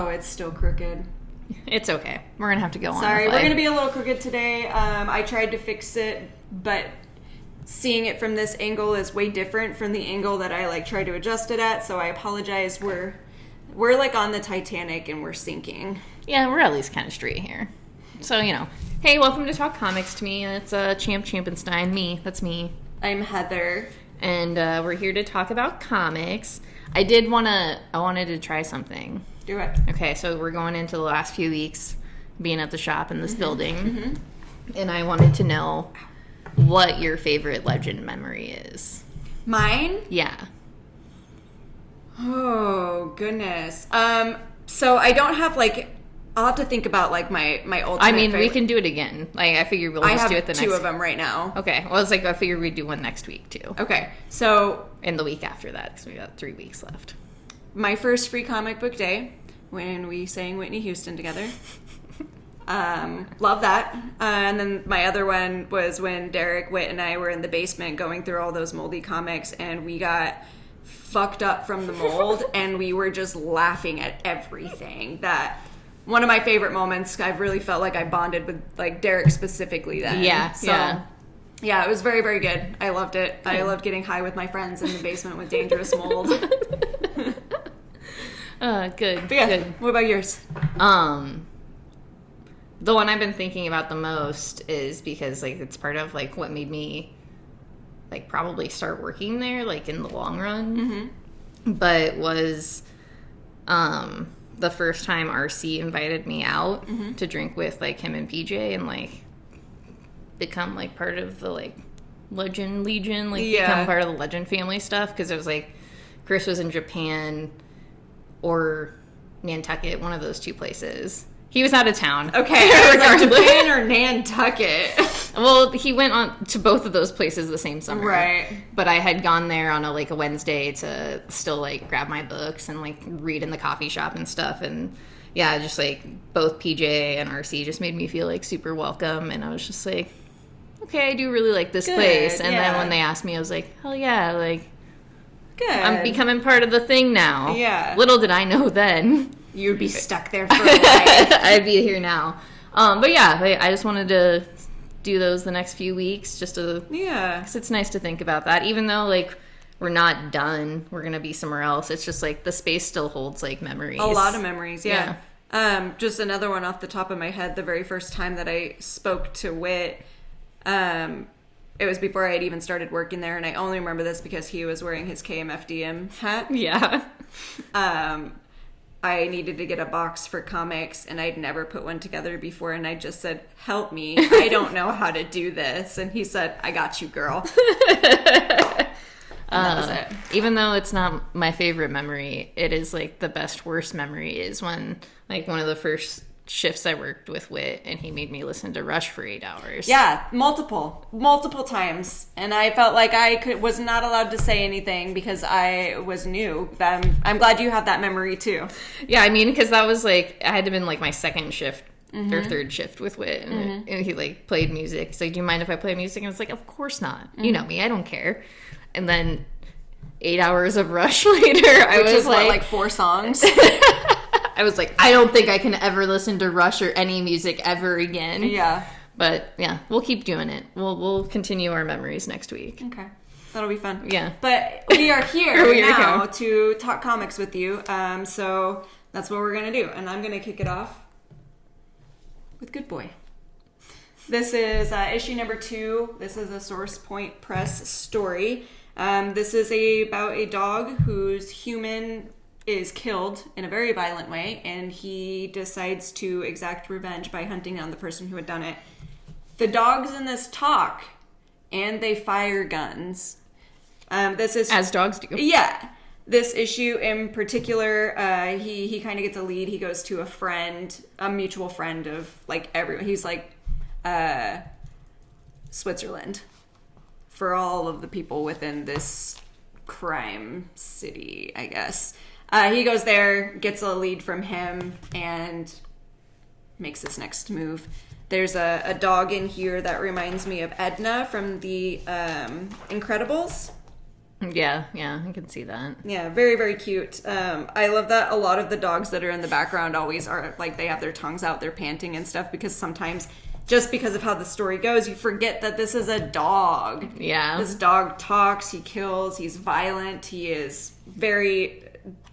Oh, it's still crooked. It's okay. We're going to have to go on. Sorry, we're going to be a little crooked today. I tried to fix it, but seeing it from this angle is way different from the angle that I tried to adjust it at, so I apologize. We're on the Titanic and we're sinking. Yeah, we're at least kind of straight here. So, hey, welcome to Talk Comics to me. It's Champ Champenstein. Me. That's me. I'm Heather. And we're here to talk about comics. I wanted to try something. Do it. Okay, so we're going into the last few weeks being at the shop in this building. And I wanted to know what your favorite Legend memory is. Mine? Yeah. Oh, goodness. So I don't have, I'll have to think about, my ultimate favorite. We can do it again. I figure we'll just do it the next... I have 2 of them right now. Okay. Well, it's I figured we'd do one next week, too. Okay. So... And the week after that, because we got 3 weeks left. My first free comic book day, when we sang Whitney Houston together. Love that. And then my other one was when Derek, Whit, and I were in the basement going through all those moldy comics, and we got fucked up from the mold, and we were just laughing at everything. That one of my favorite moments. I've really felt like I bonded with Derek specifically then. Yeah. So yeah, it was very, very good. I loved it. I loved getting high with my friends in the basement with dangerous mold. Good. But yeah, good. What about yours? The one I've been thinking about the most is because it's part of what made me probably start working there in the long run. But was the first time RC invited me out to drink with him and PJ and become part of the Legend Legion, become part of the Legend family stuff, because it was Chris was in Japan or Nantucket, one of those 2 places. He was out of town. Okay, Japan or Nantucket. Well, he went on to both of those places the same summer. Right. But I had gone there on a Wednesday to still grab my books and read in the coffee shop and stuff. And yeah, just both PJ and RC just made me feel super welcome. And I was just okay, I do really like this place. And then when they asked me, I was hell yeah, good. I'm becoming part of the thing now. Yeah. Little did I know then. You'd be stuck there for a life. I'd be here now. But yeah, I just wanted to do those the next few weeks just to... Yeah. Because it's nice to think about that. Even though, we're not done. We're going to be somewhere else. It's just, the space still holds, memories. A lot of memories, yeah. Just another one off the top of my head. The very first time that I spoke to Whit, it was before I had even started working there, and I only remember this because he was wearing his KMFDM hat. Yeah. I needed to get a box for comics, and I'd never put one together before, and I just said, help me, I don't know how to do this. And he said, I got you, girl. And that was it. Even though it's not my favorite memory, it is the best worst memory is when one of the first shifts I worked with Whit, and he made me listen to Rush for 8 hours. Yeah, multiple times, and I felt like was not allowed to say anything because I was new. I'm glad you have that memory too. Yeah, because that was I had to been my second shift or third shift with Whit, and he played music. He's do you mind if I play music? And I was of course not. You know me, I don't care. And then 8 hours of Rush later, I was what, 4 songs. I was I don't think I can ever listen to Rush or any music ever again. Yeah. But, yeah, we'll keep doing it. We'll continue our memories next week. Okay. That'll be fun. Yeah. But we are here now to talk comics with you. So that's what we're going to do. And I'm going to kick it off with Good Boy. This is issue number 2. This is a Source Point Press story. This is about a dog whose human is killed in a very violent way, and he decides to exact revenge by hunting down the person who had done it. The dogs in this talk, and they fire guns. This is... As dogs do. Yeah. This issue in particular, he kind of gets a lead. He goes to a mutual friend of, everyone. He's Switzerland for all of the people within this crime city, I guess. He goes there, gets a lead from him, and makes his next move. There's a dog in here that reminds me of Edna from the Incredibles. Yeah, I can see that. Yeah, very, very cute. I love that a lot of the dogs that are in the background always are, like, they have their tongues out, they're panting and stuff, because sometimes, just because of how the story goes, you forget that this is a dog. Yeah. This dog talks, he kills, he's violent, he is very,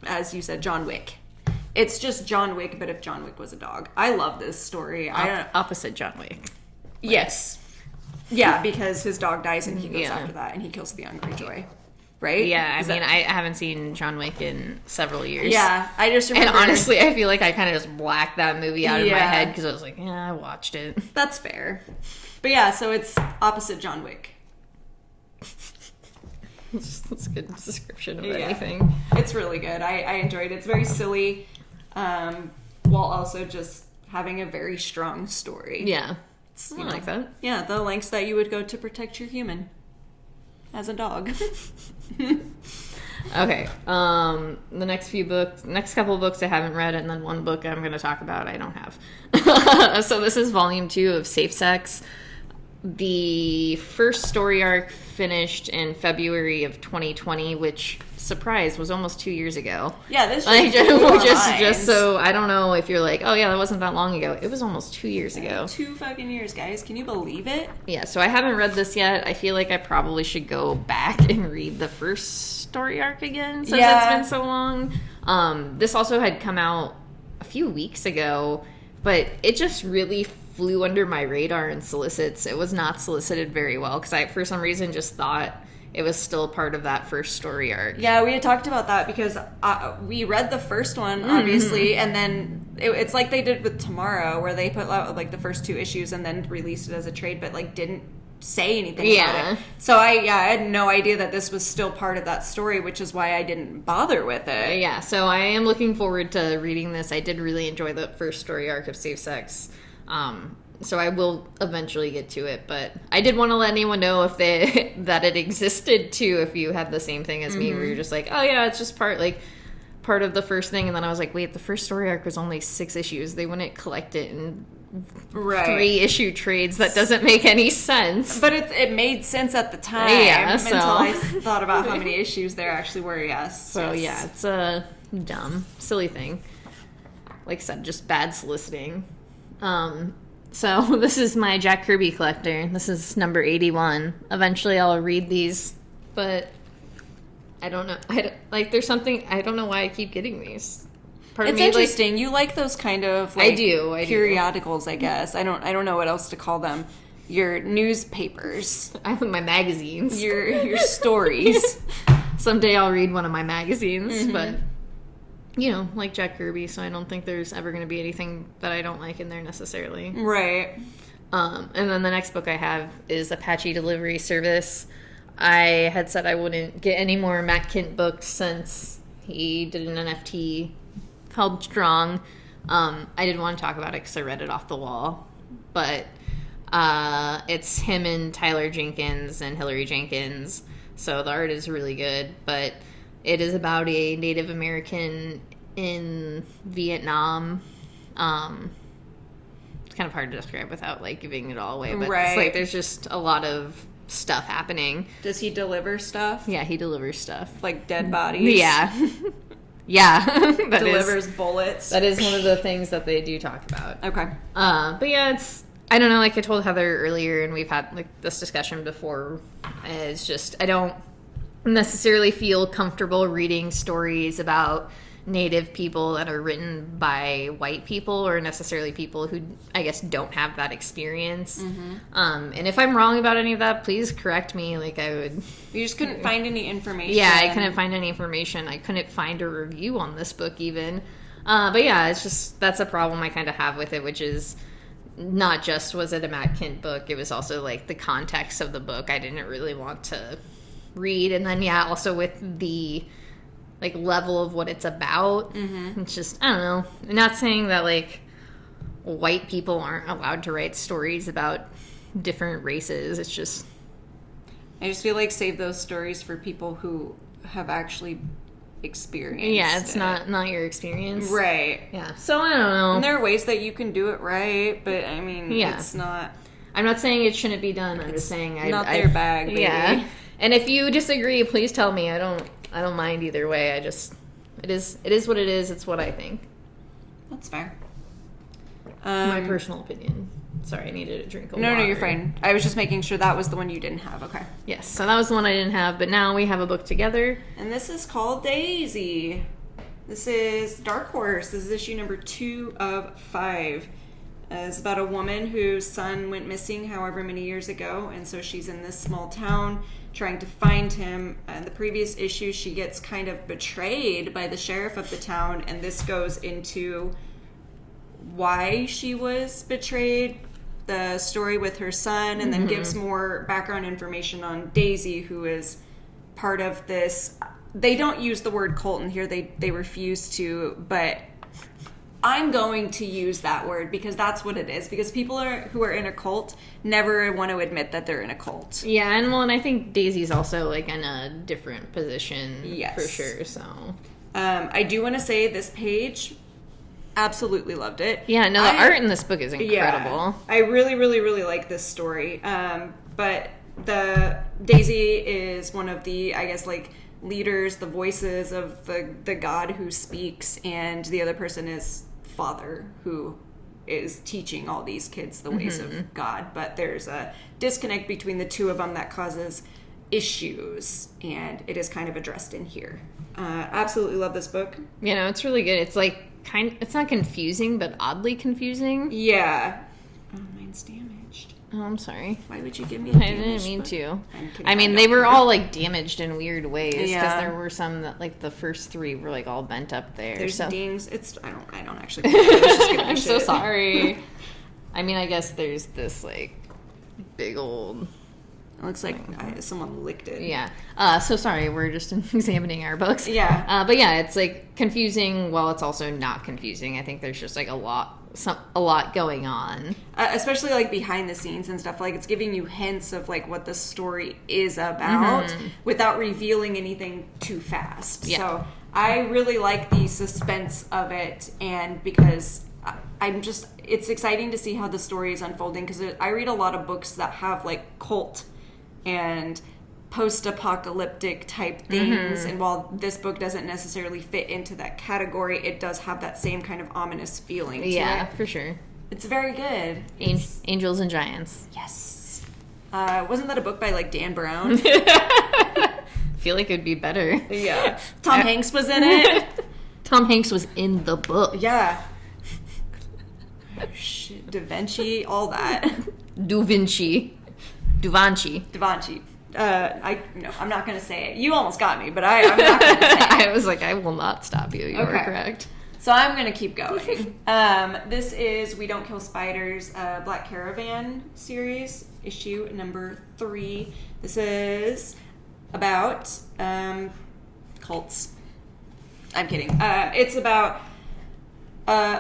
as you said, John Wick. It's just John Wick, but if John Wick was a dog. I love this story. Opposite John Wick. Yes. Yeah, because his dog dies and he goes after that and he kills the young Greyjoy. Right? Yeah, I haven't seen John Wick in several years. Yeah, I just remember... And honestly, I feel like I kind of just blacked that movie out of my head because I was like, yeah, I watched it. That's fair. But yeah, so it's opposite John Wick. That's a good description of anything. It's really good. I enjoyed it. It's very silly, while also just having a very strong story. Yeah. I like that. Yeah, the lengths that you would go to protect your human. As a dog. Okay. The next couple of books I haven't read, and then one book I'm going to talk about I don't have. So this is volume 2 of Safe Sex. The first story arc finished in February of 2020, which, surprise, was almost 2 years ago. Yeah, this just so I don't know if you're like, oh yeah, that wasn't that long ago. It was almost 2 years ago. 2 fucking years, guys. Can you believe it? Yeah, so I haven't read this yet. I feel like I probably should go back and read the first story arc again since it's been so long. This also had come out a few weeks ago, but it just really flew under my radar in solicits. It was not solicited very well because I, for some reason, just thought it was still part of that first story arc. Yeah, we had talked about that because we read the first one, obviously, and then it's like they did with Tomorrow, where they put out like the first 2 issues and then released it as a trade, but like didn't say anything about it. So I had no idea that this was still part of that story, which is why I didn't bother with it. Yeah, so I am looking forward to reading this. I did really enjoy the first story arc of Safe Sex. So I will eventually get to it, but I did want to let anyone know if that it existed too, if you had the same thing as me, where you're just like, oh yeah, it's just part of the first thing, and then I was like, wait, the first story arc was only 6 issues. They wouldn't collect it in 3-issue trades. That doesn't make any sense. But it made sense at the time. Yeah, until I thought about how many issues there actually were. Yes. So yeah, it's a dumb, silly thing. Like I said, just bad soliciting. So this is my Jack Kirby collector. This is number 81. Eventually I'll read these, but I don't know. There's something, I don't know why I keep getting these. It's interesting. You like those kind of I do. periodicals, I guess. I don't know what else to call them. Your newspapers. I have my magazines. Your stories. Someday I'll read one of my magazines, but like Jack Kirby, so I don't think there's ever going to be anything that I don't like in there necessarily. Right. And then the next book I have is Apache Delivery Service. I had said I wouldn't get any more Matt Kint books since he did an NFT, held strong. I didn't want to talk about it because I read it off the wall. But it's him and Tyler Jenkins and Hillary Jenkins. So the art is really good, but it is about a Native American in Vietnam. It's kind of hard to describe without giving it all away, but it's there's just a lot of stuff happening. Does he deliver stuff? Yeah, he delivers stuff. Like dead bodies? Yeah. Yeah. Delivers bullets. That is one of the things that they do talk about. Okay. But yeah, I don't know, I told Heather earlier, and we've had this discussion before, it's just, I don't necessarily feel comfortable reading stories about Native people that are written by white people, or necessarily people who, I guess, don't have that experience. And if I'm wrong about any of that, please correct me. You just couldn't find any information. Yeah, I couldn't find any information. I couldn't find a review on this book even. But yeah, it's just, that's a problem I kind of have with it, which is not just was it a Matt Kint book, it was also the context of the book I didn't really want to read. And then also with the level of what it's about, it's just, I don't know. I'm not saying that white people aren't allowed to write stories about different races. It's just, I just feel save those stories for people who have actually experienced it's not your experience, right? Yeah, so I don't know, and there are ways that you can do it right, but I mean, it's not, I'm not saying it shouldn't be done. I'm just saying their bag, baby. Yeah. And if you disagree, please tell me. I don't mind either way. It is what it is. It's what I think. That's fair. My personal opinion. Sorry, I needed a drink of water. No, you're fine. I was just making sure that was the one you didn't have. Okay. Yes, so that was the one I didn't have, but now we have a book together. And this is called Daisy. This is Dark Horse. This is issue number 2 of 5. It's about a woman whose son went missing however many years ago, and so she's in this small town trying to find him. In the previous issue, she gets kind of betrayed by the sheriff of the town, and this goes into why she was betrayed, the story with her son, and then gives more background information on Daisy, who is part of this. They don't use the word cult in here. They refuse to, but I'm going to use that word because that's what it is. Because people who are in a cult never want to admit that they're in a cult. Yeah, and I think Daisy's also like in a different position, yes, for sure. So I do want to say this page, absolutely loved it. Yeah, no, the art in this book is incredible. Yeah, I really, really, really like this story. But the Daisy is one of the, I guess, like leaders, the voices of the God who speaks, and the other person is Father, who is teaching all these kids the ways of God. But there's a disconnect between the two of them that causes issues, and it is kind of addressed in here. Absolutely love this book. You know, it's really good. It's like it's not confusing, but oddly confusing. Yeah. Oh, mine's damaged. Oh, I'm sorry. Why would you give me? I didn't mean to. I mean, they were all like damaged in weird ways because there were some that, like, the first 3 were like all bent up there. There's so. dings. I don't actually. I'm so sorry. I mean, I guess there's this like big old. It looks like someone licked it. Yeah. So sorry, we're just examining our books. Yeah. But yeah, it's like confusing while it's also not confusing. I think there's just like a lot going on. Especially like behind the scenes and stuff. Like it's giving you hints of like what the story is about without revealing anything too fast. Yeah. So I really like the suspense of it, and because it's exciting to see how the story is unfolding, because I read a lot of books that have like cult and post-apocalyptic type things, and while this book doesn't necessarily fit into that category, it does have that same kind of ominous feeling to it. For sure. It's very good. Angels and Giants. Yes. Wasn't that a book by like Dan Brown? I feel like it'd be better. Yeah. Tom Hanks was in it. Tom Hanks was in the book. Yeah. Shit, Da Vinci, all that. Da Vinci. I'm not going to say it. You almost got me, but I'm not going to say it. I was like, I will not stop you. You are correct. So I'm going to keep going. This is We Don't Kill Spiders, Black Caravan series, issue number 3. This is about cults. I'm kidding. It's about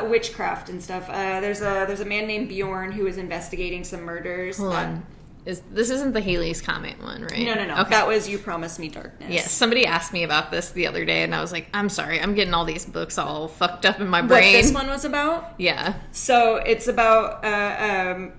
witchcraft and stuff. There's a man named Bjorn who is investigating some murders. Hold on. This isn't the Haley's Comment one, right? No. Okay. That was You Promised Me Darkness. Yes, somebody asked me about this the other day, and I was like, I'm sorry, I'm getting all these books all fucked up in my brain. What this one was about? Yeah. So it's about a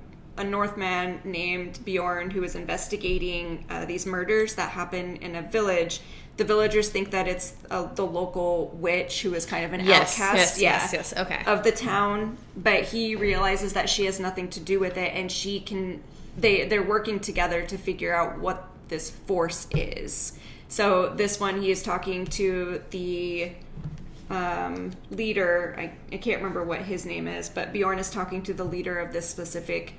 Northman named Bjorn who is investigating these murders that happen in a village. The villagers think that it's the local witch who is kind of an outcast yes, okay, of the town, but he realizes that she has nothing to do with it, and she can... They're working together to figure out what this force is. So this one, he is talking to the leader. I can't remember what his name is, but Bjorn is talking to the leader of this specific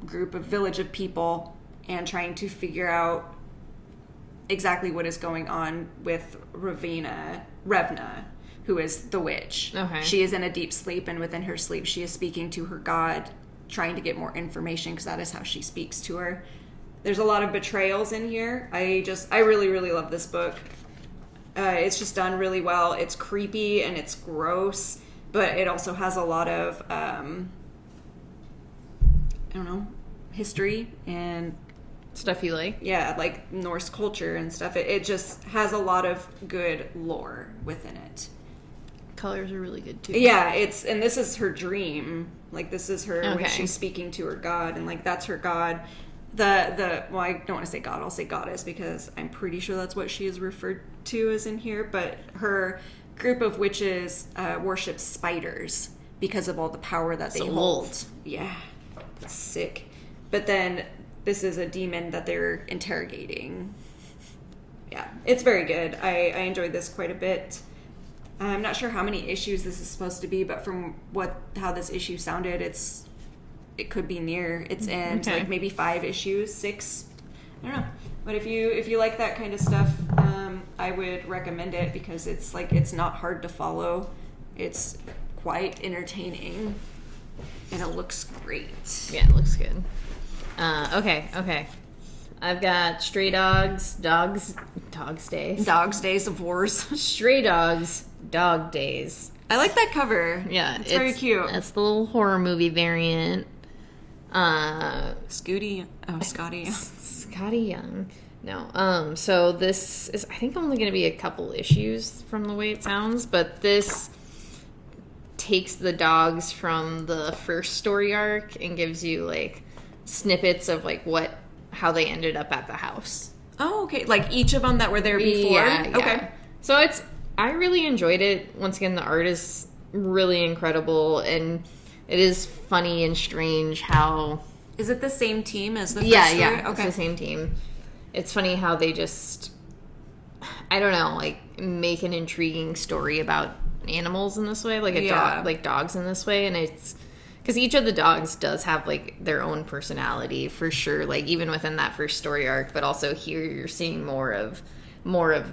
village of people and trying to figure out exactly what is going on with Revna, who is the witch. Okay. She is in a deep sleep, and within her sleep, she is speaking to her god, trying to get more information, because that is how she speaks to her. There's a lot of betrayals in here. I really, really love this book. It's just done really well. It's creepy and it's gross, but it also has a lot of, history and stuff you like. Yeah, like Norse culture and stuff. It just has a lot of good lore within it. Colors are really good too. Yeah, and this is her dream. Like, this is her when she's speaking to her god, and like that's her god. well, I don't want to say god, I'll say goddess, because I'm pretty sure that's what she is referred to as in here, but her group of witches worships spiders because of all the power that they hold. Wolf. Yeah, it's sick. But then this is a demon that they're interrogating. Yeah, it's very good. I enjoyed this quite a bit. I'm not sure how many issues this is supposed to be, but from how this issue sounded, it could be near its end, like maybe 5 issues, 6. I don't know. But if you like that kind of stuff, I would recommend it because it's not hard to follow. It's quite entertaining, and it looks great. Yeah, it looks good. Okay. I've got Stray Dogs Days. Dogs Days of Wars. Stray Dogs Dog Days. I like that cover. Yeah, it's very cute. It's the little horror movie variant. Scotty Young. No. So this is, I think, only going to be a couple issues from the way it sounds, but this takes the dogs from the first story arc and gives you like snippets of like how they ended up at the house. Oh, okay. Like each of them that were there before? Yeah. Okay. So I really enjoyed it. Once again, the art is really incredible, and it is funny and strange how... Is it the same team as the first story? Yeah. Okay. It's the same team. It's funny how they just, I don't know, like, make an intriguing story about animals in this way, like dog, like dogs in this way, and it's... Because each of the dogs does have, like, their own personality, for sure, like, even within that first story arc, but also here you're seeing more of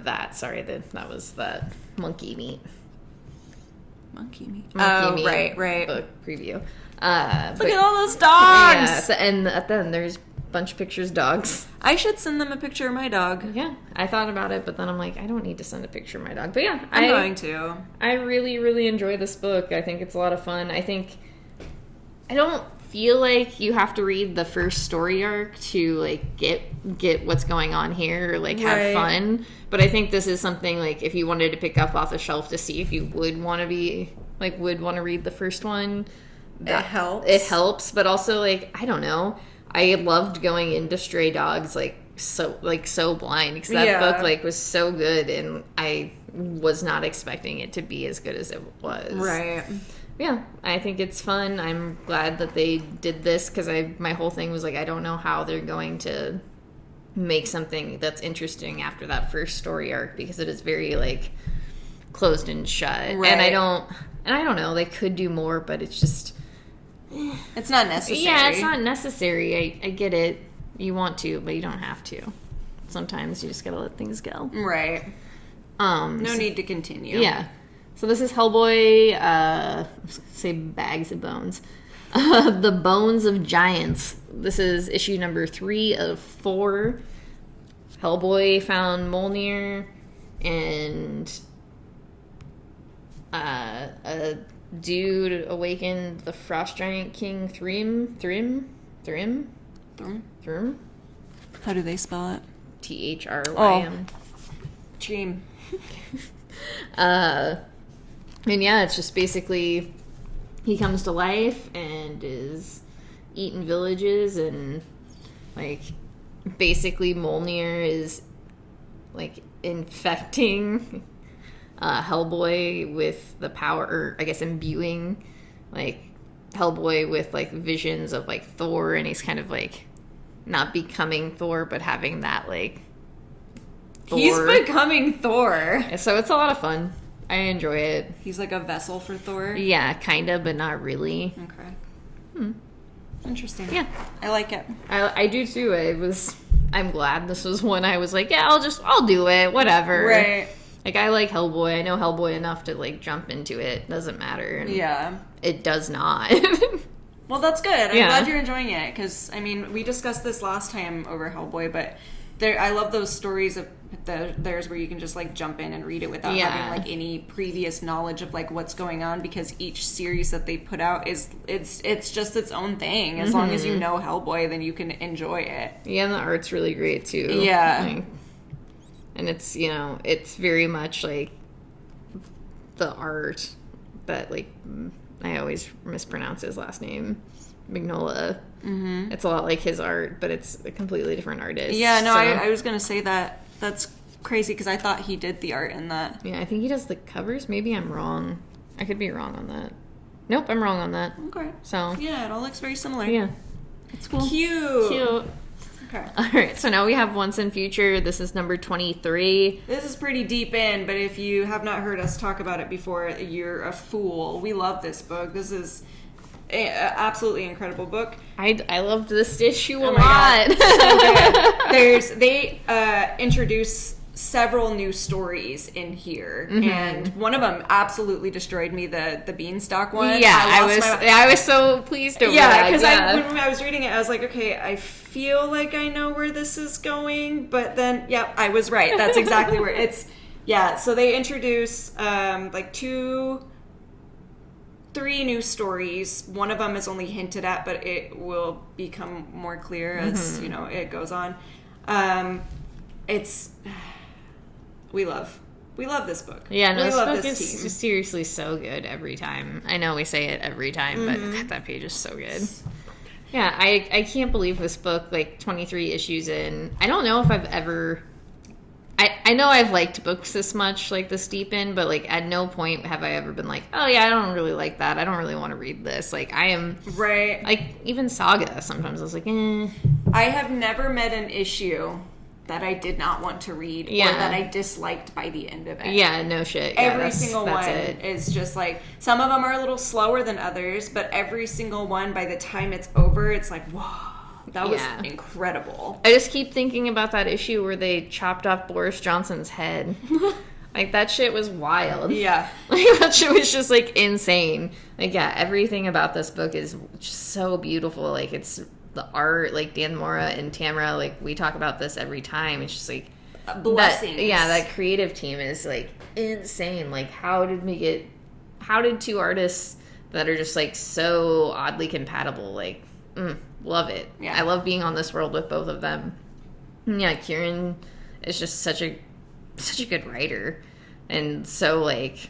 that. Sorry, that was that monkey meat. Monkey meat. Right. Book preview. Look at all those dogs! Yeah, and at the end, there's a bunch of pictures of dogs. I should send them a picture of my dog. Yeah, I thought about it, but then I'm like, I don't need to send a picture of my dog. But yeah, I'm going to. I really, really enjoy this book. I think it's a lot of fun. I don't feel like you have to read the first story arc to like get what's going on here or like have fun. But I think this is something like if you wanted to pick up off the shelf to see if you would want to read the first one. It helps. It helps, but also like I don't know. I loved going into Stray Dogs so blind because that book like was so good, and I was not expecting it to be as good as it was. Right. Yeah, I think it's fun. I'm glad that they did this because my whole thing was like, I don't know how they're going to make something that's interesting after that first story arc because it is very like closed and shut. Right. And I don't know. They could do more, but it's just it's not necessary. Yeah, it's not necessary. I get it. You want to, but you don't have to. Sometimes you just gotta let things go. Right. No need to continue. Yeah. So this is Hellboy, say Bags of Bones. The Bones of Giants. This is issue number 3 of 4. Hellboy found Mjolnir, and a dude awakened the Frost Giant King Thrym. How do they spell it? Thrym. Dream. And yeah, it's just basically he comes to life and is eating villages, and like basically Mjolnir is like infecting Hellboy with the power, or I guess imbuing like Hellboy with like visions of like Thor, and he's kind of like not becoming Thor but having that like Thor. He's becoming Thor. So it's a lot of fun. I enjoy it. He's like a vessel for Thor? Yeah, kind of, but not really. Okay. Interesting. Yeah. I like it. I do too. I'm glad this was one I was like, yeah, I'll do it. Whatever. Right. Like, I like Hellboy. I know Hellboy enough to, like, jump into it. Doesn't matter. And yeah. It does not. Well, that's good. I'm glad you're enjoying it. Because, I mean, we discussed this last time over Hellboy, but I love those stories of theirs where you can just like jump in and read it without having like any previous knowledge of like what's going on, because each series that they put out it's just its own thing. As long as you know Hellboy, then you can enjoy it. Yeah, and the art's really great too. Yeah. Like, and it's, you know, it's very much like the art that like I always mispronounce his last name. Mignola. Mm-hmm. It's a lot like his art, but it's a completely different artist. Yeah, no, I was going to say that. That's crazy because I thought he did the art in that. Yeah, I think he does the covers. Maybe I'm wrong. I could be wrong on that. Nope, I'm wrong on that. Okay. So yeah, it all looks very similar. Yeah. It's cool. Cute. Okay. All right, so now we have Once and Future. This is number 23. This is pretty deep in, but if you have not heard us talk about it before, you're a fool. We love this book. This is an absolutely incredible book. I loved this issue a lot. God. So good. They introduce several new stories in here, and one of them absolutely destroyed me. The beanstalk one. Yeah, I was so pleased over that. Because when I was reading it, I was like, okay, I feel like I know where this is going, but then, yeah, I was right. That's exactly where it's. Yeah, so they introduce like 3 new stories. One of them is only hinted at, but it will become more clear as it goes on. We love this book. Yeah, no, this book is just seriously so good every time. I know we say it every time, but God, that page is so good. Yeah, I can't believe this book, like 23 issues in. I don't know if I've ever. I know I've liked books this much, like this deep in, but like at no point have I ever been like, oh yeah, I don't really like that. I don't really want to read this. Like I am right. Like even Saga. Sometimes I was like, eh. I have never met an issue that I did not want to read or that I disliked by the end of it. Yeah, no shit. Yeah, every single one is just like, some of them are a little slower than others, but every single one, by the time it's over, it's like, whoa. That was incredible. I just keep thinking about that issue where they chopped off Boris Johnson's head. Like, that shit was wild. Yeah. Like, that shit was just, like, insane. Like, yeah, everything about this book is just so beautiful. Like, it's the art, like, Dan Mora and Tamara, like, we talk about this every time. It's just, like... blessings. That creative team is, like, insane. Like, how did 2 artists that are just, like, so oddly compatible, like... love it. Yeah. I love being on this world with both of them. Yeah, Kieran is just such a good writer, and so like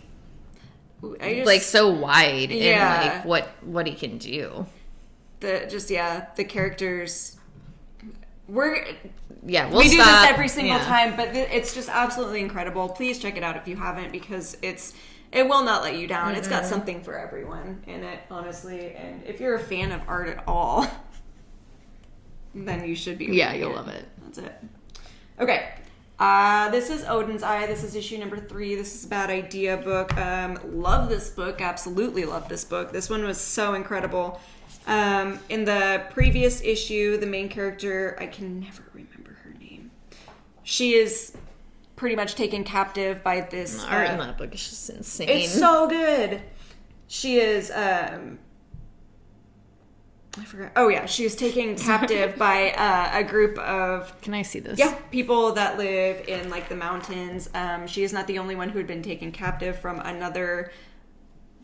so wide in like what he can do. The characters. We do this every single time, but it's just absolutely incredible. Please check it out if you haven't, because it will not let you down. It's got something for everyone in it, honestly. And if you're a fan of art at all, then you should be. Yeah, you'll love it. That's it. Okay. This is Odin's Eye. This is issue number 3. This is a Bad Idea book. Love this book. Absolutely love this book. This one was so incredible. In the previous issue, the main character, I can never remember her name. She is pretty much taken captive by this... The art in that book is just insane. It's so good. She is... I forgot. Oh, yeah. She is taken captive by a group of... Can I see this? Yeah. People that live in, like, the mountains. She is not the only one who had been taken captive from another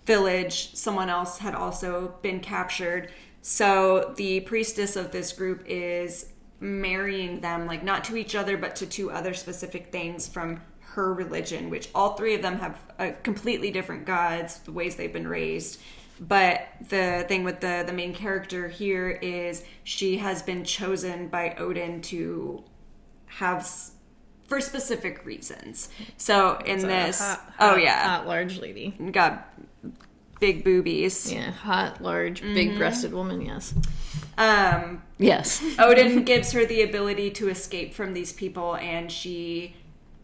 village. Someone else had also been captured. So the priestess of this group is marrying them, like, not to each other, but to 2 other specific things from her religion, which all 3 of them have completely different gods, the ways they've been raised. But the thing with the main character here is she has been chosen by Odin to have for specific reasons. So in this, hot large lady, got big boobies. Yeah, hot, large, big-breasted woman. Yes. Yes. Odin gives her the ability to escape from these people, and she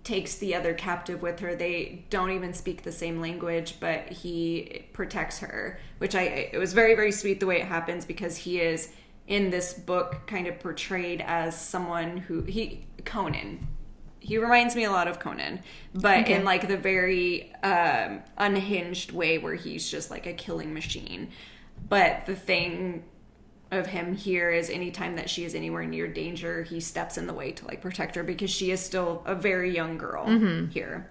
takes the other captive with her. They don't even speak the same language, but he protects her, which it was very, very sweet the way it happens, because he is in this book kind of portrayed as someone who Conan. He reminds me a lot of Conan, but in like the very unhinged way where he's just like a killing machine. But the thing of him here is anytime that she is anywhere near danger, he steps in the way to like protect her, because she is still a very young girl here.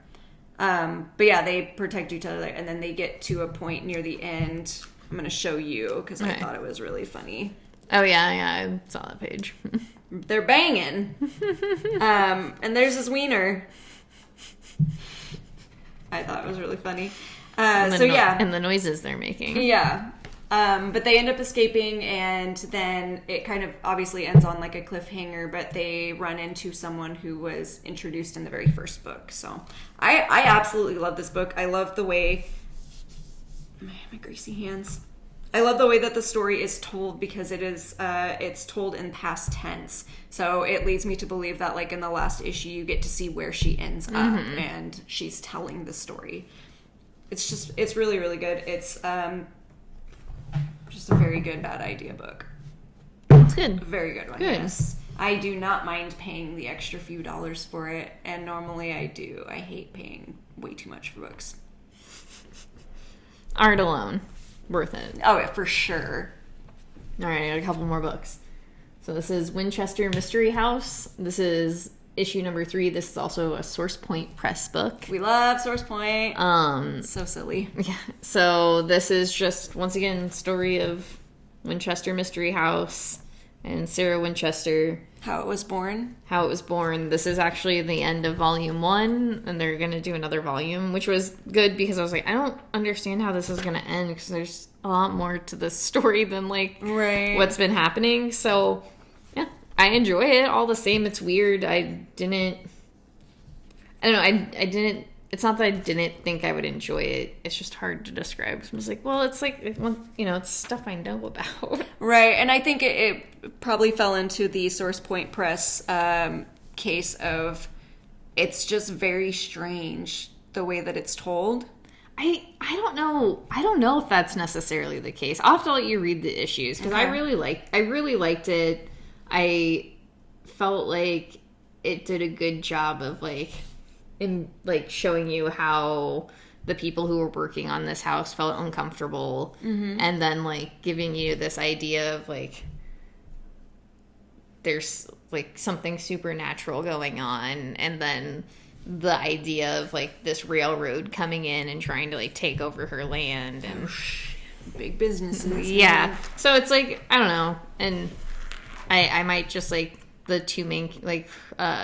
But yeah, they protect each other, and then they get to a point near the end. I'm going to show you because I thought it was really funny. Oh yeah, I saw that page. They're banging. And there's his wiener. I thought it was really funny. And the noises they're making. Yeah. But they end up escaping, and then it kind of obviously ends on like a cliffhanger, but they run into someone who was introduced in the very first book. So I absolutely love this book. I love the way... My greasy hands. I love the way that the story is told, because it's told in past tense. So it leads me to believe that like in the last issue you get to see where she ends up, and she's telling the story. It's really, really good. It's just a very good bad idea book. It's good. A very good one. Good. Yes. I do not mind paying the extra few dollars for it, and normally I do. I hate paying way too much for books. Art alone. Worth it. Oh, yeah, for sure. All right, I got a couple more books. So this is Winchester Mystery House. This is issue number 3. This is also a Source Point Press book. We love Source Point. So silly. Yeah. So this is just, once again, story of Winchester Mystery House and Sarah Winchester. How it was born. This is actually the end of volume 1, and they're going to do another volume, which was good because I was like, I don't understand how this is going to end, because there's a lot more to this story than what's been happening. So yeah, I enjoy it all the same. It's weird. I didn't, it's not that I didn't think I would enjoy it. It's just hard to describe. I was like, well, it's like, it's stuff I know about. Right. And I think it probably fell into the Source Point Press case of it's just very strange the way that it's told. I don't know. I don't know if that's necessarily the case. I'll have to let you read the issues, because I really liked it. I felt like it did a good job of showing you how the people who were working on this house felt uncomfortable, and then giving you this idea of there's something supernatural going on, and then the idea of this railroad coming in and trying to take over her land, and big businesses. Yeah. Man. So it's I don't know, and I might just the two main,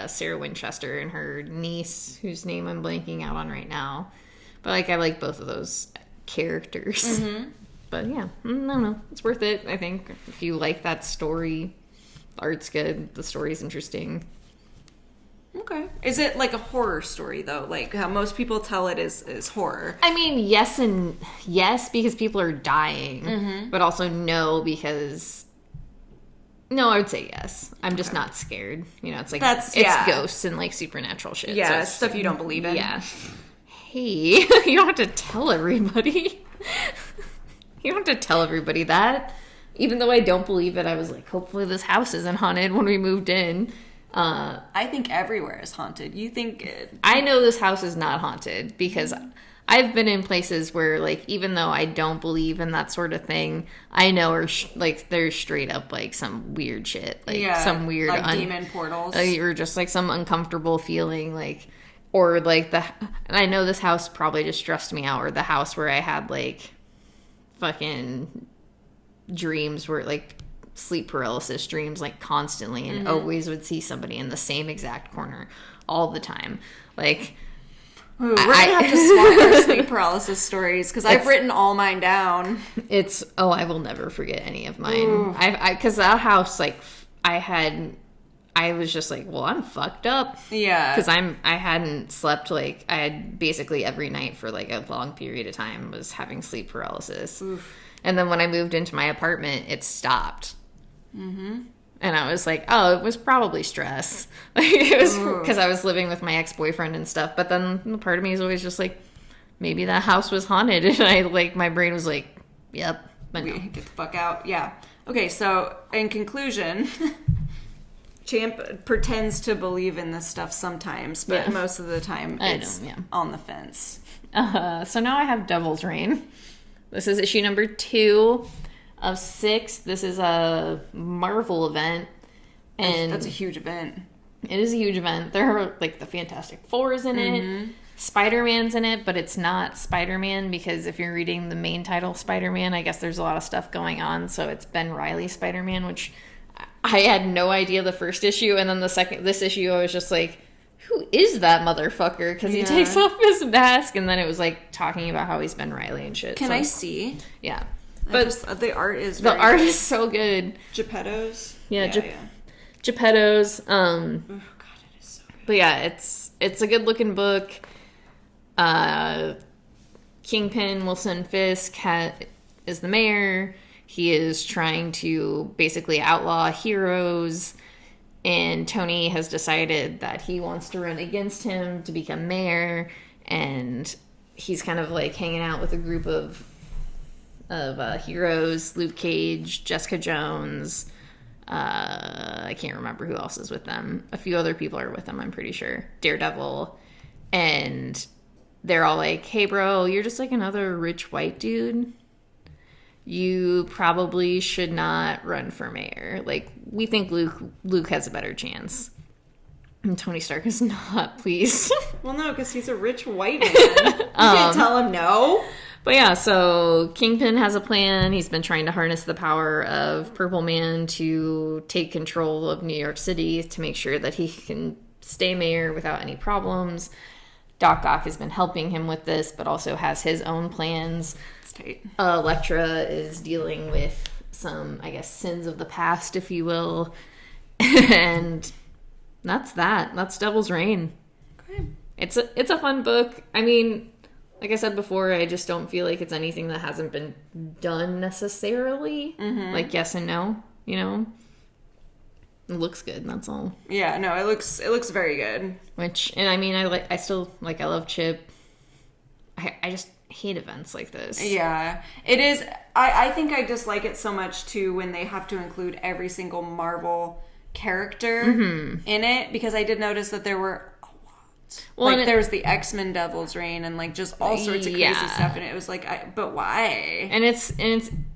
Sarah Winchester and her niece, whose name I'm blanking out on right now. But, I like both of those characters. Mm-hmm. But, yeah, I don't know. It's worth it, I think. If you like that story, the art's good, the story's interesting. Okay. Is it, a horror story, though? How most people tell it is horror. I mean, yes, because people are dying. But also no, because... No, I would say yes. I'm just not scared. It's ghosts and supernatural shit. Yeah, so stuff you don't believe in. Yeah. Hey, you don't have to tell everybody. You don't have to tell everybody that. Even though I don't believe it, I was hopefully this house isn't haunted when we moved in. I think everywhere is haunted. You think... I know this house is not haunted because... I've been in places where, even though I don't believe in that sort of thing, I know, there's straight up, some weird shit. Some weird... demon portals. Or just, some uncomfortable feeling, Or, and I know this house probably just stressed me out, or the house where I had, fucking dreams where, sleep paralysis dreams, constantly, and always would see somebody in the same exact corner all the time. Ooh, we're going to have to swap our sleep paralysis stories, because I've written all mine down. I will never forget any of mine. Because that house, I was just well, I'm fucked up. Yeah. Because I hadn't slept, I had basically every night for, a long period of time was having sleep paralysis. Oof. And then when I moved into my apartment, it stopped. Mm-hmm. And I was it was probably stress. It was because I was living with my ex-boyfriend and stuff. But then part of me is always just maybe that house was haunted. And I my brain was yep. But no. Get the fuck out. Yeah. Okay, so in conclusion, Champ pretends to believe in this stuff sometimes, but most of the time it's on the fence. So now I have Devil's Reign. This is issue number 2. Of 6. This is a Marvel event, and that's a huge event. It is a huge event. There are the Fantastic Four is in it. Spider-Man's in it, but it's not Spider-Man, because if you're reading the main title Spider-Man, I guess there's a lot of stuff going on. So it's Ben Reilly Spider-Man, which I had no idea the first issue, and then this issue I was just who is that motherfucker? Because he takes off his mask, and then it was talking about how he's Ben Reilly and shit. Can I see? Yeah. But the art is so good. Geppetto's. Yeah, Geppetto's. Oh god, it is so good. But yeah, it's a good looking book. Kingpin Wilson Fisk is the mayor. He is trying to basically outlaw heroes, and Tony has decided that he wants to run against him to become mayor, and he's kind of like hanging out with a group of heroes: Luke Cage, Jessica Jones. I can't remember who else is with them. A few other people are with them, I'm pretty sure. Daredevil. And they're all like, hey, bro, you're just like another rich white dude. You probably should not run for mayor. Like, we think Luke has a better chance. And Tony Stark is not pleased. Well, no, because he's a rich white man. You can't tell him no. But yeah, so Kingpin has a plan. He's been trying to harness the power of Purple Man to take control of New York City to make sure that he can stay mayor without any problems. Doc Ock has been helping him with this, but also has his own plans. Elektra is dealing with some, I guess, sins of the past, if you will. And that's that. That's Devil's Reign. Okay. It's a fun book. I mean, like I said before, I just don't feel like it's anything that hasn't been done necessarily. Mm-hmm. Like, yes and no, you know? It looks good, that's all. Yeah, no, it looks very good. And I mean, I love Chip. I just hate events like this. Yeah, it is. I think I dislike it so much too when they have to include every single Marvel character in it, because I did notice that there were a lot. Well, like there was the X-Men Devil's Reign and like just all sorts of crazy stuff, and it was like, but why? And it's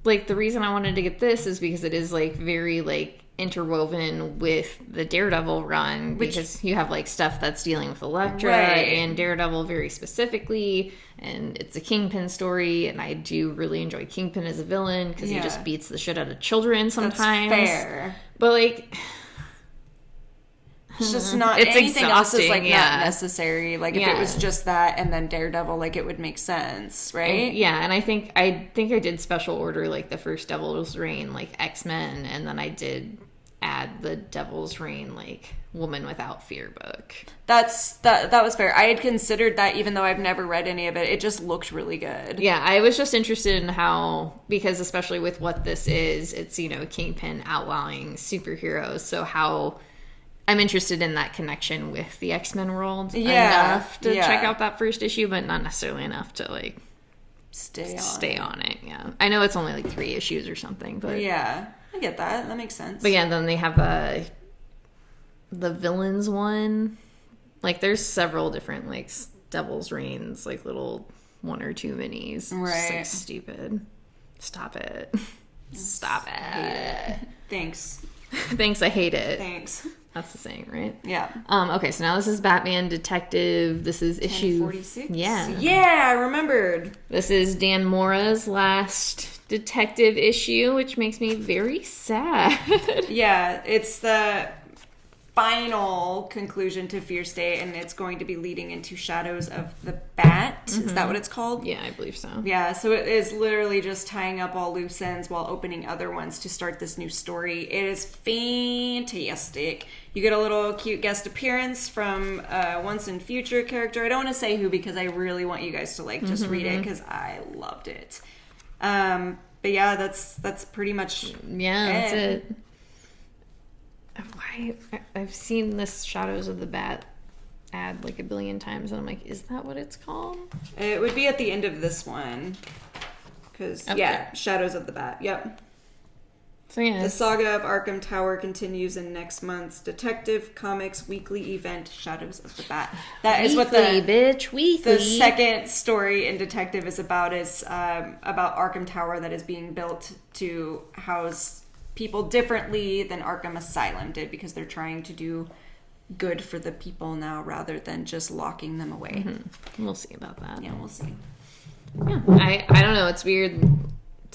like the reason I wanted to get this is because it is like very like interwoven with the Daredevil run, because you have like stuff that's dealing with Elektra and Daredevil very specifically, and it's a Kingpin story, and I do really enjoy Kingpin as a villain because he just beats the shit out of children sometimes. That's fair. But like, it's just not, it's anything else is like not necessary. Like if it was just that and then Daredevil, like it would make sense, right? And I think I did special order like the first Devil's Reign like X-Men, and then I did add the Devil's Reign like Woman Without Fear book. That was fair. I had considered that, even though I've never read any of it. It just looked really good. Yeah, I was just interested in how, because especially with what this is, it's, you know, Kingpin outlawing superheroes, so how I'm interested in that connection with the X-Men world enough to check out that first issue, but not necessarily enough to like stay on it. Yeah, I know it's only like 3 issues or something, but yeah, I get that. That makes sense. But yeah, then they have the villains one. Like there's several different like Devil's Reigns, like little 1 or 2 minis. Right. It's like stupid. Stop it. Stop it. I hate it. Thanks. Thanks, I hate it. Thanks. That's the saying, right? Yeah. Okay, so now this is Batman Detective. This is issue 46. Yeah. Yeah, I remembered. This is Dan Mora's last detective issue, which makes me very sad. Yeah, it's the final conclusion to Fear State, and it's going to be leading into Shadows of the Bat. Mm-hmm. Is that what it's called? Yeah, I believe so. Yeah, so it is literally just tying up all loose ends while opening other ones to start this new story. It is fantastic. You get a little cute guest appearance from Once and Future character. I don't want to say who because I really want you guys to like just read it because I loved it. But yeah, that's pretty much that's it. I've seen this Shadows of the Bat ad like a billion times, and I'm like, is that what it's called? It would be at the end of this one. Because, Shadows of the Bat. Yep. So, yeah. The saga of Arkham Tower continues in next month's Detective Comics weekly event, Shadows of the Bat. That is what the second story in Detective is about Arkham Tower that is being built to house people differently than Arkham Asylum did, because they're trying to do good for the people now rather than just locking them away. Mm-hmm. We'll see about that. Yeah, we'll see. Yeah, I don't know. It's weird.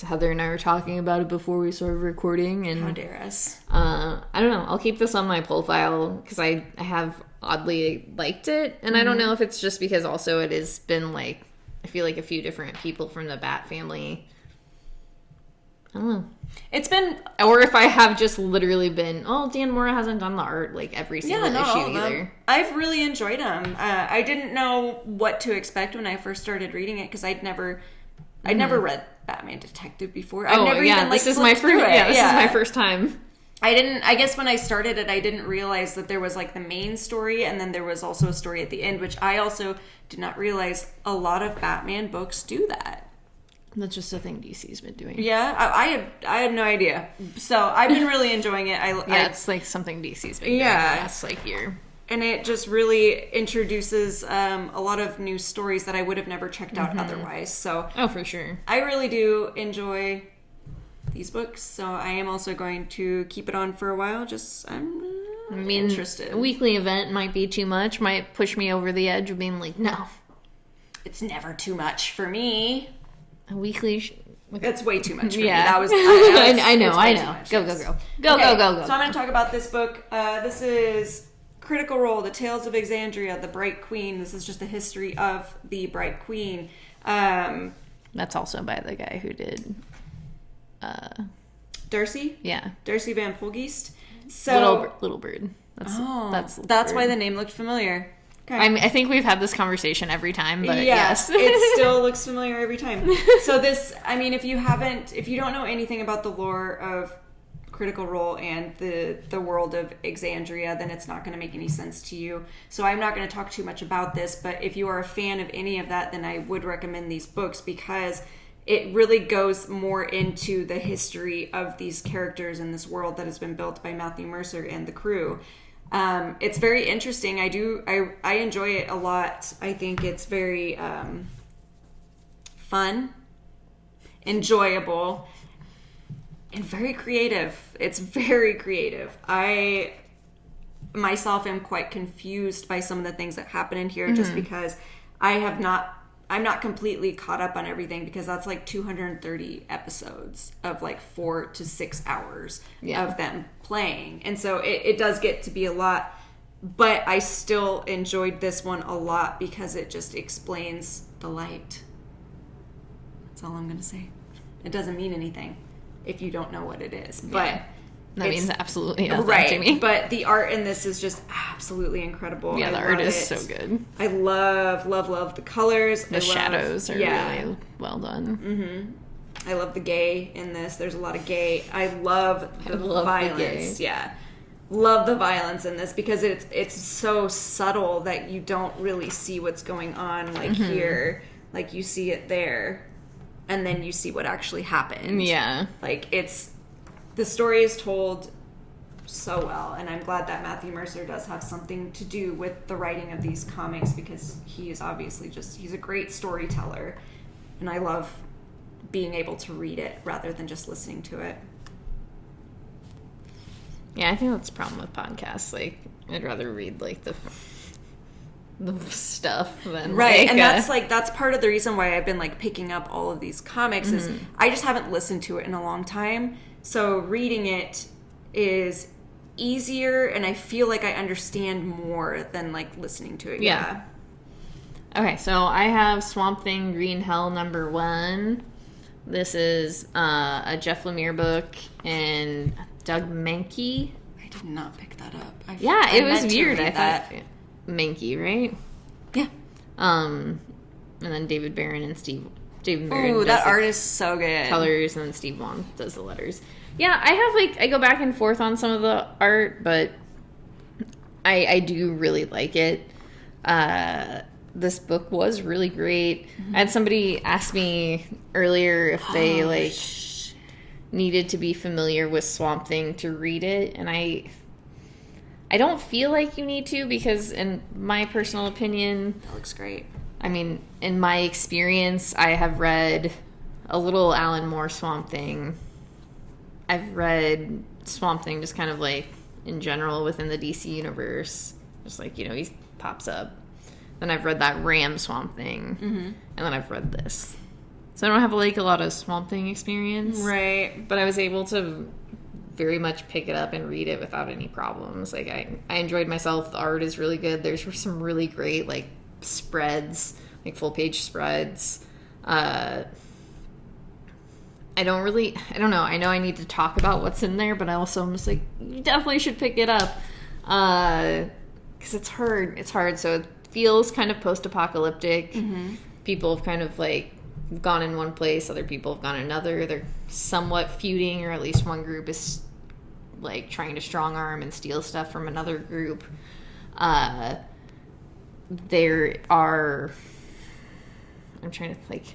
Heather and I were talking about it before we started recording, and how dare us? I don't know. I'll keep this on my profile because I have oddly liked it, and I don't know if it's just because also it has been like, I feel like a few different people from the Bat family I don't know. It's been... Or if I have just literally been, Dan Mora hasn't done the art, like, every single issue either. I've really enjoyed them. I didn't know what to expect when I first started reading it, because I'd never read Batman Detective before. This is my first time. I guess when I started it, I didn't realize that there was, like, the main story, and then there was also a story at the end, which I also did not realize a lot of Batman books do that. That's just a thing DC's been doing. Yeah, I had no idea. So I've been really enjoying it. It's like something DC's been doing the last, like, year. And it just really introduces a lot of new stories that I would have never checked out otherwise. So for sure. I really do enjoy these books. So I am also going to keep it on for a while. I'm interested. A weekly event might be too much. Might push me over the edge of being like, no. It's never too much for me. A weekly... It's way too much for me. I know. Go. So I'm going to talk about this book. This is Critical Role, The Tales of Exandria, The Bright Queen. This is just a history of the Bright Queen. That's also by the guy who did... Darcy? Yeah. Darcy Van Polgeest. So, Little Bird. That's why the name looked familiar. Okay. I think we've had this conversation every time, but yes. It still looks familiar every time. So this, if you don't know anything about the lore of Critical Role and the world of Exandria, then it's not going to make any sense to you. So I'm not going to talk too much about this, but if you are a fan of any of that, then I would recommend these books because it really goes more into the history of these characters in this world that has been built by Matthew Mercer and the crew. It's very interesting. I enjoy it a lot. I think it's very fun, enjoyable, and very creative. It's very creative. I myself am quite confused by some of the things that happen in here just because I'm not completely caught up on everything because that's like 230 episodes of like 4 to 6 hours of them playing. And so it does get to be a lot, but I still enjoyed this one a lot because it just explains the light. That's all I'm going to say. It doesn't mean anything if you don't know what it is, but that means absolutely nothing to me. But the art in this is just absolutely incredible. Yeah, the art is so good. I love the colors. The shadows are really well done. Mm-hmm. I love the gay in this. There's a lot of gay. I love the violence. Love the violence in this because it's so subtle that you don't really see what's going on. Like here, like you see it there, and then you see what actually happened. Yeah, like the story is told so well, and I'm glad that Matthew Mercer does have something to do with the writing of these comics because he is obviously he's a great storyteller, and I love being able to read it rather than just listening to it. Yeah, I think that's the problem with podcasts. Like, I'd rather read, like, the stuff than and that's part of the reason why I've been like picking up all of these comics is I just haven't listened to it in a long time. So reading it is easier, and I feel like I understand more than like listening to it. Yeah. Okay, so I have Swamp Thing Green Hell #1. This is a Jeff Lemire book and Doug Mahnke. I did not pick that up. It was weird. I thought Mahnke, right? Yeah. And then David Barron. Ooh, that art is so good. Colors, and then Steve Wong does the letters. Yeah, I go back and forth on some of the art, but I do really like it. This book was really great. I had somebody ask me earlier if they needed to be familiar with Swamp Thing to read it, and I don't feel like you need to because in my personal opinion, that looks great. I mean, in my experience, I have read a little Alan Moore Swamp Thing. I've read Swamp Thing just kind of like in general within the DC universe. Just like, he pops up. Then I've read that Ram Swamp Thing. And then I've read this. So I don't have like a lot of Swamp Thing experience. Right. But I was able to very much pick it up and read it without any problems. Like I enjoyed myself. The art is really good. There's some really great like spreads, like full page spreads. I don't know. I know I need to talk about what's in there, but I also am just like, you definitely should pick it up. Because it's hard. It's hard. So it feels kind of post-apocalyptic. Mm-hmm. People have kind of like gone in one place, other people have gone another. They're somewhat feuding, or at least one group is like trying to strong arm and steal stuff from another group. There are, I'm trying to like,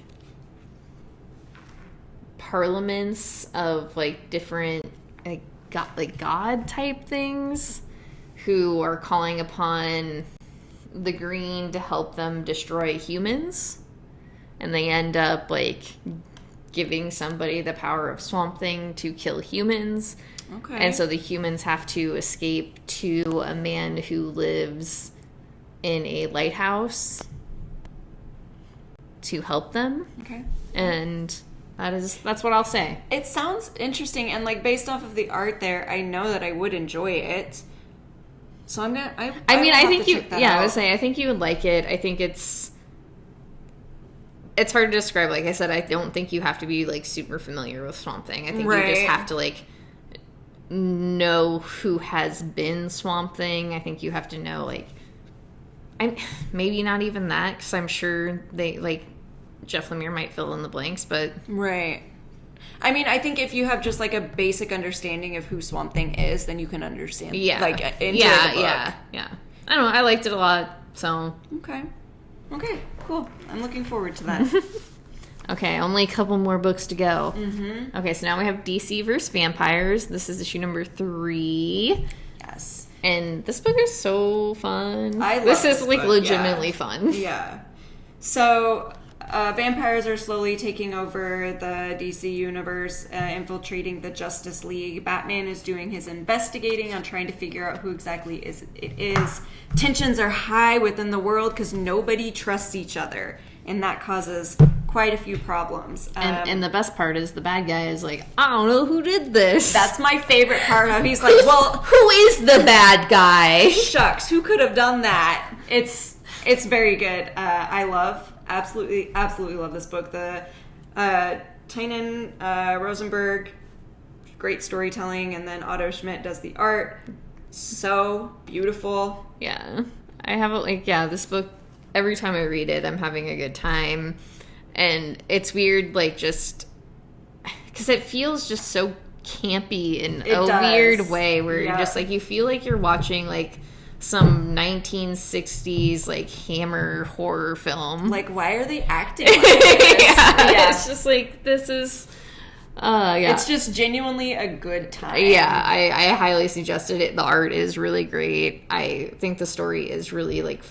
parliaments of like different god type things who are calling upon the green to help them destroy humans, and they end up like giving somebody the power of Swamp Thing to kill humans. Okay. And so the humans have to escape to a man who lives in a lighthouse to help them. Okay. And that's what I'll say. It sounds interesting, and like based off of the art there, I know that I would enjoy it. So I'm gonna. I think you. Yeah, I would say I think you would like it. I think it's hard to describe. Like I said, I don't think you have to be like super familiar with Swamp Thing. I think you just have to like know who has been Swamp Thing. I think you have to know like, maybe not even that, because I'm sure they like Jeff Lemire might fill in the blanks, but right. I mean, I think if you have just like a basic understanding of who Swamp Thing is, then you can understand. Yeah, like enjoy the book. Yeah. I don't know. I liked it a lot. So okay, cool. I'm looking forward to that. Okay, only a couple more books to go. Mm-hmm. Okay, so now we have DC vs. Vampires. This is issue number 3. Yes. And this book is so fun. I love this is like book, legitimately fun. Yeah. So vampires are slowly taking over the DC universe, infiltrating the Justice League. Batman is doing his investigating on trying to figure out who exactly it is. Tensions are high within the world because nobody trusts each other, and that causes quite a few problems. And the best part is the bad guy is like, I don't know who did this. That's my favorite part. How he's like, well, who is the bad guy? Shucks, who could have done that? It's very good. I absolutely love this book. The Tynan Rosenberg, great storytelling, and then Otto Schmidt does the art. So beautiful. Yeah. I have this book, every time I read it, I'm having a good time. And it's weird, like, just because it feels just so campy in weird way, where you're just like, you feel like you're watching like some 1960s like Hammer horror film. Like, why are they acting like this? Yeah, it's just like, this is it's just genuinely a good time. Yeah, I highly suggested it. The art is really great. I think the story is really like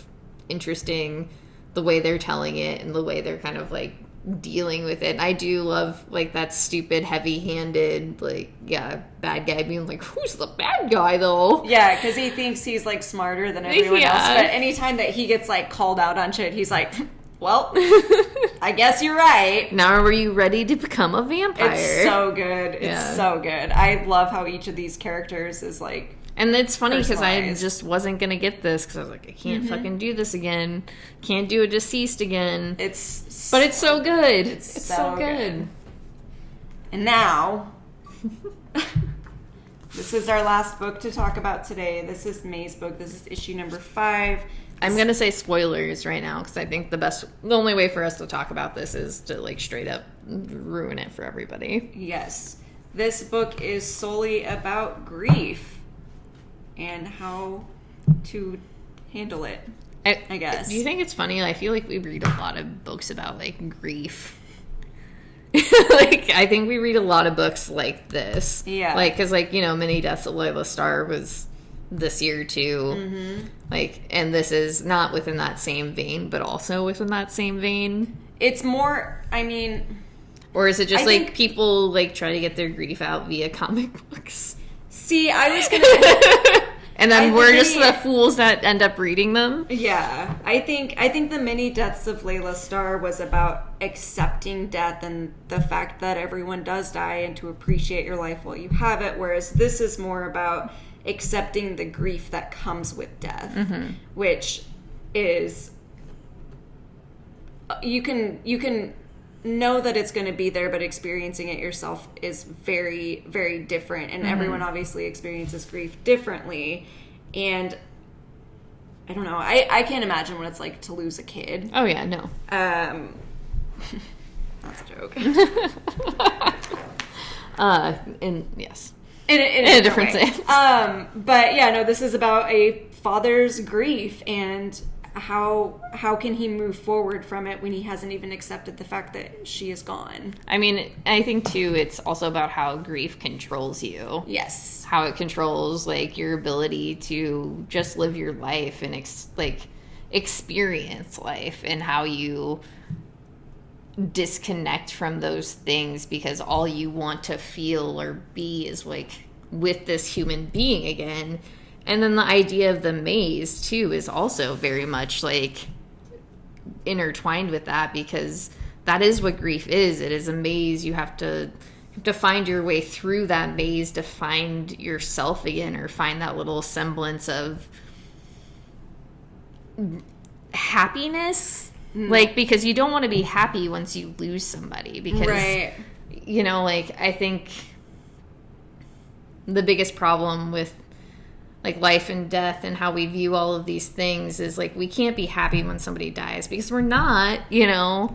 interesting, the way they're telling it and the way they're kind of like dealing with it. And I do love like that stupid heavy-handed like bad guy being like, who's the bad guy though? Yeah, because he thinks he's like smarter than everyone else, but anytime that he gets like called out on shit, he's like, well, I guess you're right. Now are you ready to become a vampire? It's so good. It's so good. I love how each of these characters is like, and it's funny because I just wasn't going to get this because I was like, I can't fucking do this again. Can't do a deceased again. But it's so good. It's so good. And now, this is our last book to talk about today. This is Mazebook. This is issue number 5. I'm going to say spoilers right now because I think the only way for us to talk about this is to like straight up ruin it for everybody. Yes. This book is solely about grief and how to handle it, I guess. Do you think it's funny? I feel like we read a lot of books about, like, grief. Like, I think we read a lot of books like this. Yeah. Like, because, like, you know, Many Deaths of Layla Starr was this year, too. Mm-hmm. Like, and this is not within that same vein, but also within that same vein. It's more, I mean... Or is it just, like, people, like, try to get their grief out via comic books? See, I was gonna... And then we're just the fools that end up reading them? Yeah. I think the Many Deaths of Layla Starr was about accepting death and the fact that everyone does die and to appreciate your life while you have it, whereas this is more about accepting the grief that comes with death, which is... You can know that it's going to be there, but experiencing it yourself is very, very different. And everyone obviously experiences grief differently. And I don't know. I can't imagine what it's like to lose a kid. Oh, yeah, no. That's a joke. Yes. In a different sense. But yeah, no, this is about a father's grief and how can he move forward from it when he hasn't even accepted the fact that she is gone. I mean, I think too, it's also about how grief controls you. Yes. How it controls like your ability to just live your life and experience life, and how you disconnect from those things because all you want to feel or be is like with this human being again. And then the idea of the maze too is also very much like intertwined with that, because that is what grief is. It is a maze. You have to find your way through that maze to find yourself again, or find that little semblance of happiness. Like, because you don't want to be happy once you lose somebody, because, right. You know, like, I think the biggest problem with, like, life and death and how we view all of these things is, like, we can't be happy when somebody dies, because we're not, you know,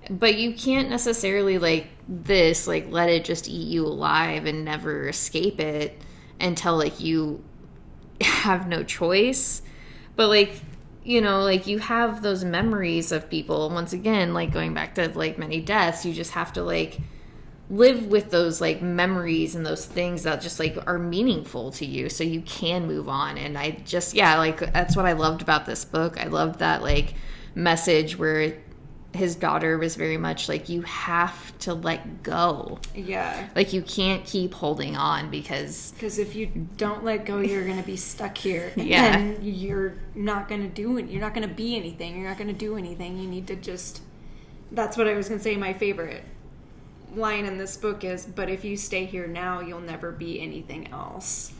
but you can't necessarily, like, let it just eat you alive and never escape it until, like, you have no choice. But, like, you know, like, you have those memories of people. And once again, like, going back to, like, many deaths, you just have to, like, live with those, like, memories and those things that just, like, are meaningful to you so you can move on. And I just, yeah, like, that's what I loved about this book. I loved that, like, message where his daughter was very much like, you have to let go. Yeah. Like, you can't keep holding on, because if you don't let go, you're going to be stuck here. Yeah. And you're not going to do it. You're not going to be anything. You're not going to do anything. You need to just... That's what I was going to say. My favorite line in this book is, but if you stay here now, you'll never be anything else.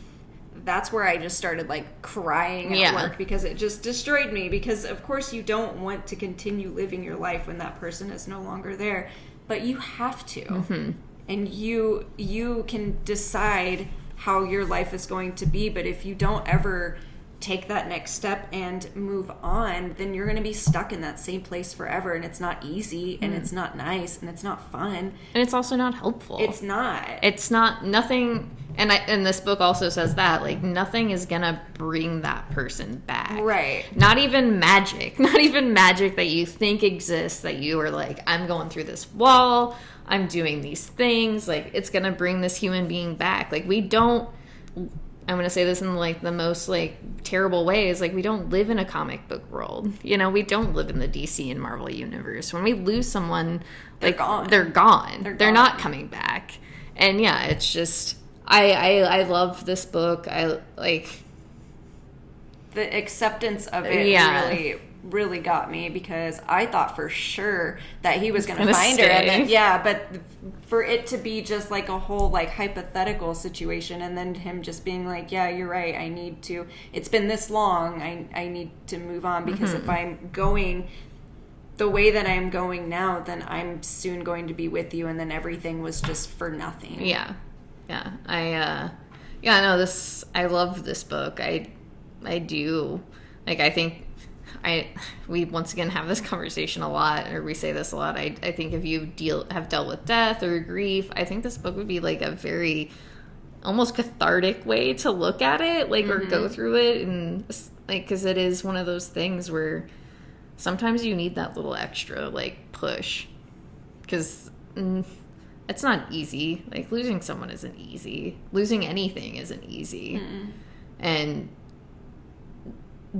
That's where I just started, like, crying at work, because it just destroyed me. Because, of course, you don't want to continue living your life when that person is no longer there. But you have to. Mm-hmm. And you can decide how your life is going to be. But if you don't ever take that next step and move on, then you're going to be stuck in that same place forever. And it's not easy, and it's not nice, and it's not fun. And it's also not helpful. It's not. It's not, nothing... And this book also says that, like, nothing is gonna bring that person back. Right. Not even magic. Not even magic that you think exists, that you are like, I'm going through this wall, I'm doing these things, like, it's gonna bring this human being back. Like, we don't... I'm gonna say this in, like, the most, like, terrible ways. Like, we don't live in a comic book world. You know, we don't live in the DC and Marvel universe. When we lose someone, like, they're gone. They're not coming back. And, yeah, it's just... I love this book. I like the acceptance of it. Really got me, because I thought for sure that he was going to find her, and then, but for it to be just like a whole, like, hypothetical situation, and then him just being like, yeah, you're right, I need to, it's been this long, I need to move on, because if I'm going the way that I'm going now, then I'm soon going to be with you, and then everything was just for nothing. Yeah. I love this book. I do. Like, I think we once again have this conversation a lot, or we say this a lot. I think if you have dealt with death or grief, I think this book would be, like, a very almost cathartic way to look at it, like, or go through it. And, like, because it is one of those things where sometimes you need that little extra, like, push, because it's not easy. Like, losing someone isn't easy. Losing anything isn't easy. And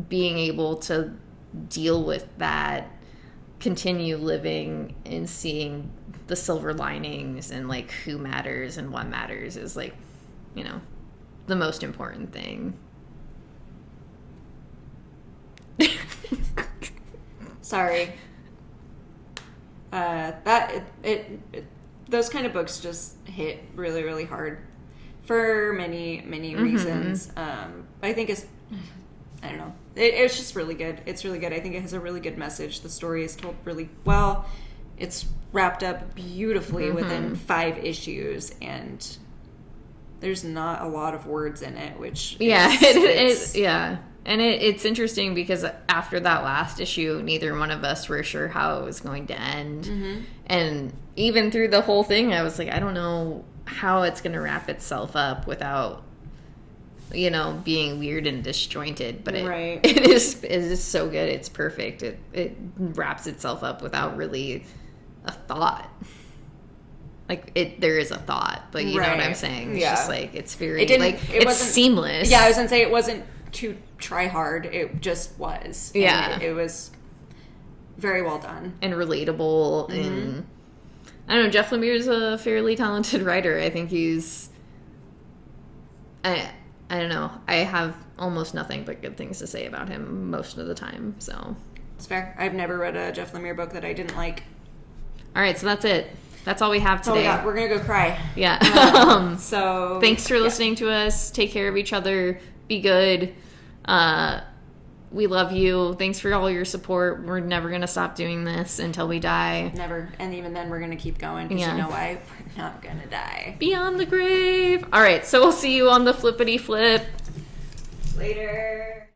being able to deal with that, continue living and seeing the silver linings and, like, who matters and what matters is, like, you know, the most important thing. Sorry. Those kind of books just hit really, really hard for many, many reasons. I think I don't know. It's just really good. It's really good. I think it has a really good message. The story is told really well. it's wrapped up beautifully within 5 issues, and there's not a lot of words in it, which it's interesting because after that last issue, neither one of us were sure how it was going to end. And even through the whole thing, I was like, I don't know how it's going to wrap itself up without, being weird and disjointed. But it is so good. It's perfect. It wraps itself up without really a thought. Like, there is a thought, but you know what I'm saying? It's just like, it's very, it's seamless. Yeah, I was going to say, it wasn't too try hard. It just was. Yeah. It was very well done. And relatable. And I don't know, Jeff Lemire's a fairly talented writer. I think he's, I don't know. I have almost nothing but good things to say about him most of the time, so. It's fair. I've never read a Jeff Lemire book that I didn't like. All right, so that's it. That's all we have today. We're going to go cry. Yeah. So thanks for listening to us. Take care of each other. Be good. We love you. Thanks for all your support. We're never going to stop doing this until we die. Never. And even then, we're going to keep going because you know why? We're not going to die. Beyond the grave. All right, so we'll see you on the flippity flip. Later.